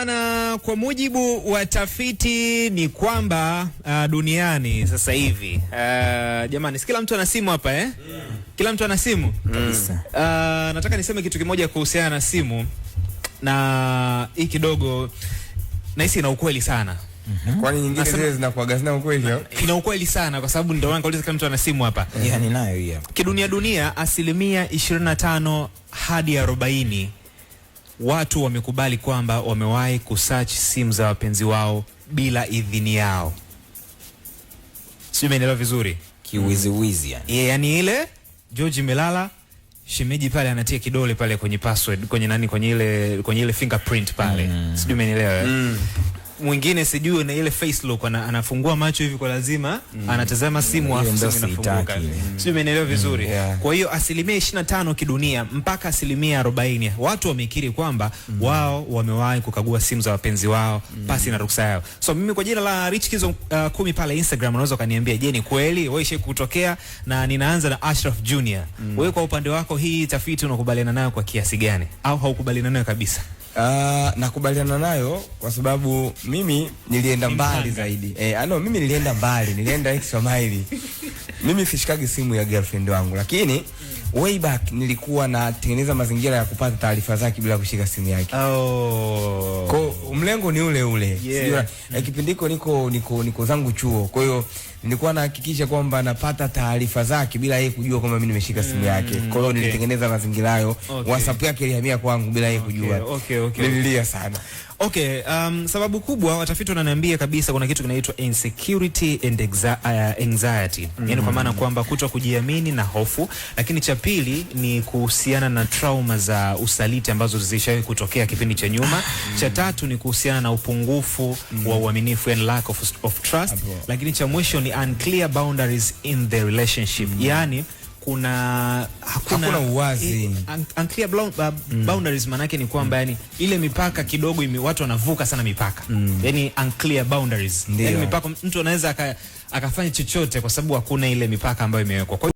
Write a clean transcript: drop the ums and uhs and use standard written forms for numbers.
bwana, kwa mujibu wa tafiti ni kwamba duniani sasa hivi jamani, si kila mtu ana simu hapa Kila mtu ana simu. Nataka niseme kitu kimoja kuhusiana na simu, na hii kidogo nahisi ina ukweli sana. Kwani nyingine zile zinakuaga zina ukweli au? Ina ukweli sana kwa sababu ndio maana kauliza kila mtu ana simu hapa. Yani nayo hiyo. Kidunia asilimia 25 hadi 40 watu wamekubali kwamba wamewahi kusearch simu za wapenzi wao bila idhini yao. Sio, umeelewa vizuri? Kiwizi yani. Yani ile George melala, shemeji pale anatia kidole pale kwenye password, kwenye nani, kwenye ile fingerprint pale. Sio, umeelewa? Mwingine sijui na ile face lock anafungua macho hivi kwa lazima anatazama simu afu simu inafunguka. Sio, umeelewa vizuri? Kwa hiyo asilimia 25 kidunia mpaka asilimia 40 watu wamekiri kwamba wao wamewahi kukagua simu za wapenzi wao pasi na ruhusa yao. So mimi kwa jina la Rich Kizo 10 pale Instagram unaweza kaniambia, je, ni kweli wewe ishe kutokea? Na ninaanza na Ashraf Junior. Wewe kwa upande wako hii tafiti unakubaliana nayo kwa kiasi gani au haukubaliana nayo kabisa? Nakubaliana nayo kwa sababu mimi nilienda mbali zaidi. Mimi nilienda mbali, nilienda extra mile. Mimi sishikagi simu ya girlfriend wangu, lakini way back nilikuwa natengeneza mazingira ya kupata taarifa zake bila kushika simu yake. Kwa mlengo ni ule ule. Kipindiko niko zangu chuo. Kwa hiyo nilikuwa nahakikisha kwamba napata taarifa zake bila yeye kujua kwamba mimi nimeshika simu yake. Kwa hiyo nilitengeneza mazingira hayo. WhatsApp yake ilihamia kwangu bila yeye kujua. Nililia sana. Sababu kubwa watafiti wananiambia kabisa kuna kitu kinaitwa insecurity and anxiety. Yani kwa maana kwamba kuto kujiamini na hofu, lakini cha pili ni kuhusiana na trauma za usaliti ambazo zilishawahi kutokea kipindi cha nyuma. Cha tatu ni kuhusiana na upungufu wa uaminifu and lack of trust. Lakini cha mwisho ni unclear boundaries in the relationship. Yani hakuna uwazi. Unclear boundaries manake ni kwamba yani ile mipaka kidogo watu wanavuka sana mipaka. Yani unclear boundaries. Yani mipaka mtu anaweza akafanya chochote kwa sababu hakuna ile mipaka ambayo imewekwa.